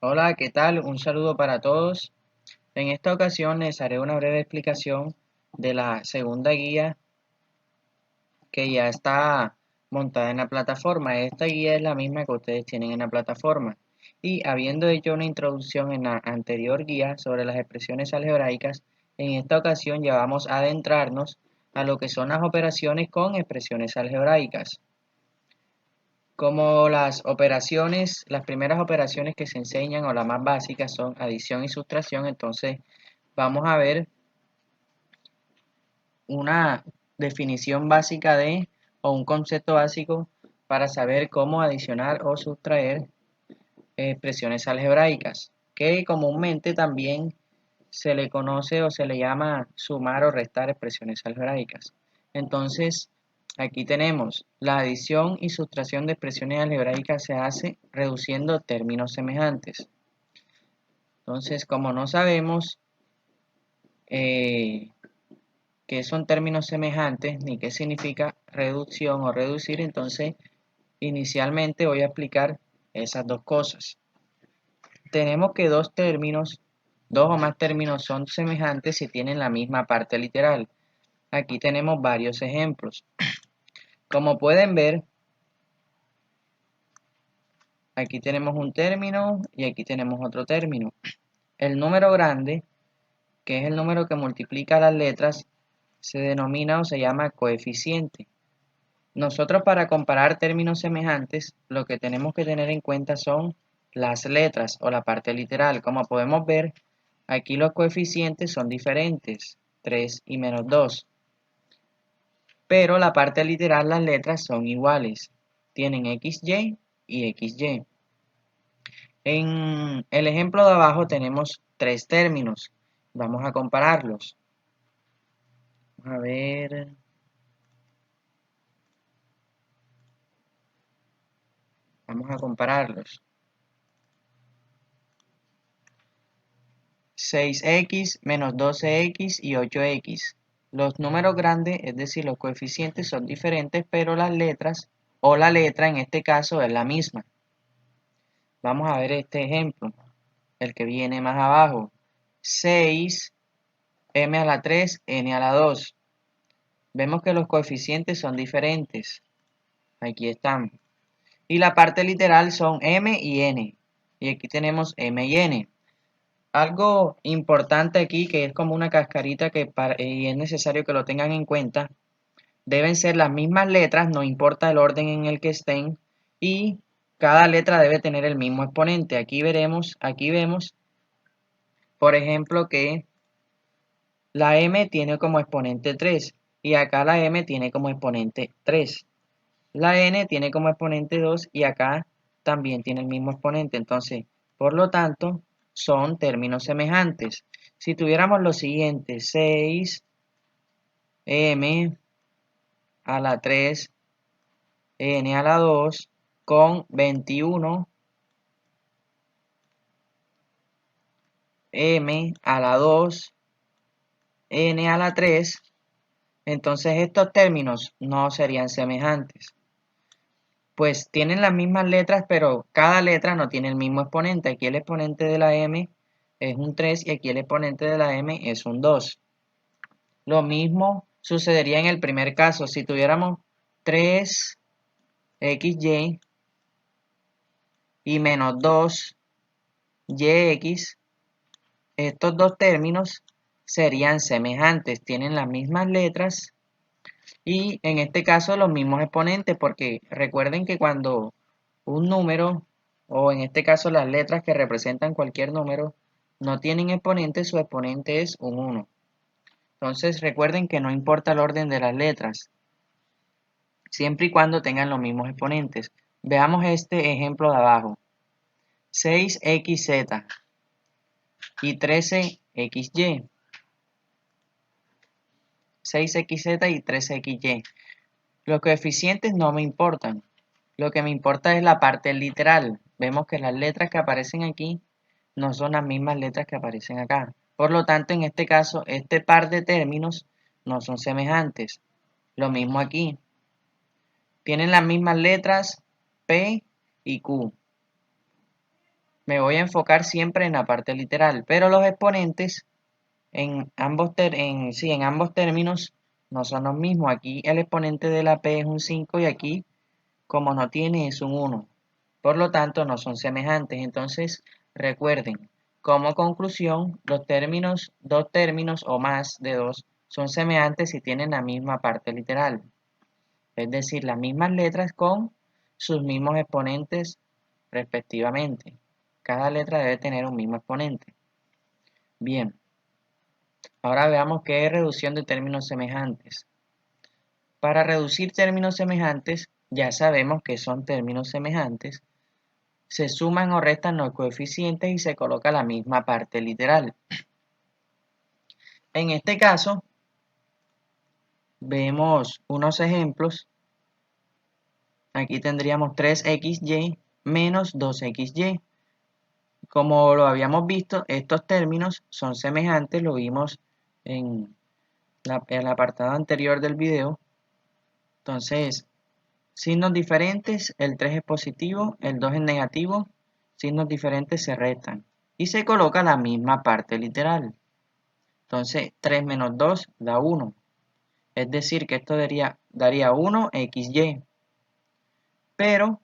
Hola, ¿qué tal? Un saludo para todos. En esta ocasión les haré una breve explicación de la segunda guía que ya está montada en la plataforma. Esta guía es la misma que ustedes tienen en la plataforma. Y habiendo hecho una introducción en la anterior guía sobre las expresiones algebraicas, en esta ocasión ya vamos a adentrarnos a lo que son las operaciones con expresiones algebraicas. Como las operaciones, las primeras operaciones que se enseñan o las más básicas son adición y sustracción, entonces vamos a ver una definición básica de o un concepto básico para saber cómo adicionar o sustraer expresiones algebraicas, que comúnmente también se le conoce o se le llama sumar o restar expresiones algebraicas. Entonces, aquí tenemos la adición y sustracción de expresiones algebraicas se hace reduciendo términos semejantes. Entonces, como no sabemos eh, qué son términos semejantes ni qué significa reducción o reducir, entonces inicialmente voy a explicar esas dos cosas. Tenemos que dos o más términos son semejantes si tienen la misma parte literal. Aquí tenemos varios ejemplos. Como pueden ver, aquí tenemos un término y aquí tenemos otro término. El número grande, que es el número que multiplica las letras, se denomina o se llama coeficiente. Nosotros para comparar términos semejantes, lo que tenemos que tener en cuenta son las letras o la parte literal. Como podemos ver, aquí los coeficientes son diferentes, 3 y -2. Pero la parte literal, las letras son iguales. Tienen XY y XY. En el ejemplo de abajo tenemos tres términos. Vamos a compararlos. A ver, vamos a compararlos. 6x menos 12x y 8x. Los números grandes, es decir, los coeficientes son diferentes, pero las letras o la letra en este caso es la misma. Vamos a ver este ejemplo, el que viene más abajo. 6 m a la 3, n a la 2. Vemos que los coeficientes son diferentes. Aquí están. Y la parte literal son m y n. Y aquí tenemos m y n. Algo importante aquí, que es como una cascarita y es necesario que lo tengan en cuenta, deben ser las mismas letras, no importa el orden en el que estén, y cada letra debe tener el mismo exponente. Aquí vemos, por ejemplo, que la M tiene como exponente 3 y acá la M tiene como exponente 3. La N tiene como exponente 2 y acá también tiene el mismo exponente. Entonces, por lo tanto, son términos semejantes. Si tuviéramos lo siguiente, 6 M a la 3, N a la 2 con 21 M a la 2, N a la 3, entonces estos términos no serían semejantes. Pues tienen las mismas letras, pero cada letra no tiene el mismo exponente. Aquí el exponente de la M es un 3 y aquí el exponente de la M es un 2. Lo mismo sucedería en el primer caso. Si tuviéramos 3xy y menos 2yx, estos dos términos serían semejantes. Tienen las mismas letras y en este caso los mismos exponentes, porque recuerden que cuando un número, o en este caso las letras que representan cualquier número, no tienen exponente, su exponente es un 1. Entonces recuerden que no importa el orden de las letras, siempre y cuando tengan los mismos exponentes. Veamos este ejemplo de abajo. 6xz y 13xy. 6xz y 13xy. Los coeficientes no me importan. Lo que me importa es la parte literal. Vemos que las letras que aparecen aquí no son las mismas letras que aparecen acá. Por lo tanto, en este caso, este par de términos no son semejantes. Lo mismo aquí. Tienen las mismas letras P y Q. Me voy a enfocar siempre en la parte literal, pero los exponentes en ambos términos no son los mismos. Aquí el exponente de la P es un 5 y aquí, como no tiene, es un 1. Por lo tanto, no son semejantes. Entonces, recuerden, como conclusión, dos términos o más de dos, son semejantes si tienen la misma parte literal. Es decir, las mismas letras con sus mismos exponentes respectivamente. Cada letra debe tener un mismo exponente. Bien, ahora veamos qué es reducción de términos semejantes. Para reducir términos semejantes, ya sabemos que son términos semejantes. Se suman o restan los coeficientes y se coloca la misma parte literal. En este caso, vemos unos ejemplos. Aquí tendríamos 3xy menos 2xy. Como lo habíamos visto, estos términos son semejantes, lo vimos en el apartado anterior del video. Entonces, signos diferentes, el 3 es positivo, el 2 es negativo, signos diferentes se restan y se coloca la misma parte literal. Entonces, 3 menos 2 da 1. Es decir, que esto daría 1xy. Pero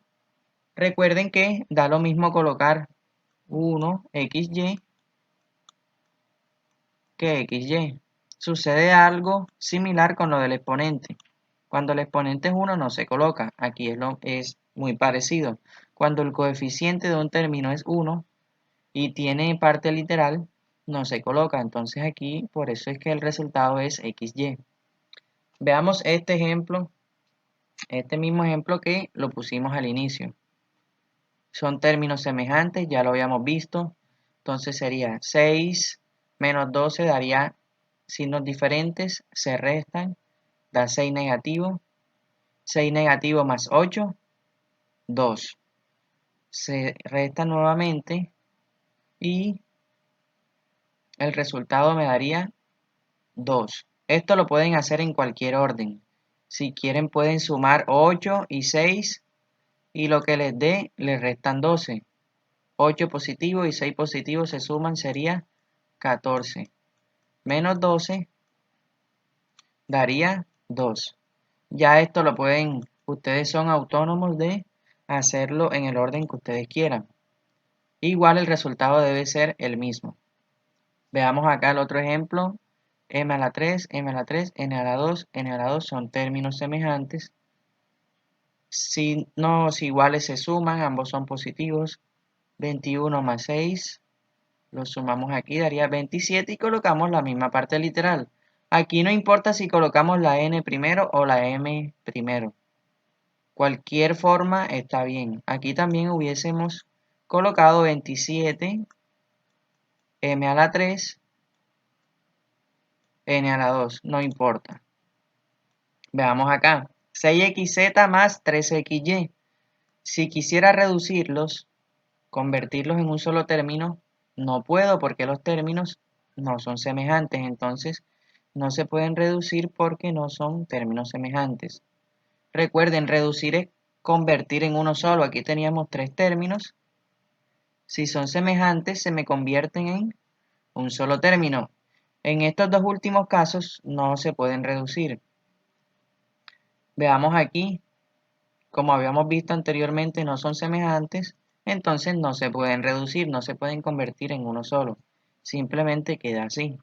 recuerden que da lo mismo colocar 1xy que xy. Sucede algo similar con lo del exponente. Cuando el exponente es 1 no se coloca. Aquí es muy parecido. Cuando el coeficiente de un término es 1 y tiene parte literal, no se coloca. Entonces aquí, por eso es que el resultado es xy. Veamos este ejemplo, este mismo ejemplo que lo pusimos al inicio. Son términos semejantes, ya lo habíamos visto. Entonces sería 6 menos 12 daría signos diferentes, se restan, da 6 negativo. 6 negativo más 8, 2. Se resta nuevamente y el resultado me daría 2. Esto lo pueden hacer en cualquier orden. Si quieren pueden sumar 8 y 6 y lo que les dé les restan 12. 8 positivo y 6 positivo se suman sería 14. Menos 12 daría 2. Ya esto lo pueden, ustedes son autónomos de hacerlo en el orden que ustedes quieran. Igual el resultado debe ser el mismo. Veamos acá el otro ejemplo. M a la 3, M a la 3, N a la 2, N a la 2 son términos semejantes. Si no iguales se suman, ambos son positivos. 21 más 6, lo sumamos aquí, daría 27 y colocamos la misma parte literal. Aquí no importa si colocamos la N primero o la M primero. Cualquier forma está bien. Aquí también hubiésemos colocado 27, M a la 3, N a la 2, no importa. Veamos acá, 6xz más 3xy. Si quisiera reducirlos, convertirlos en un solo término, no puedo porque los términos no son semejantes. Entonces, no se pueden reducir porque no son términos semejantes. Recuerden, reducir es convertir en uno solo. Aquí teníamos tres términos. Si son semejantes, se me convierten en un solo término. En estos dos últimos casos no se pueden reducir. Veamos aquí, como habíamos visto anteriormente, no son semejantes, entonces no se pueden reducir, no se pueden convertir en uno solo. Simplemente queda así.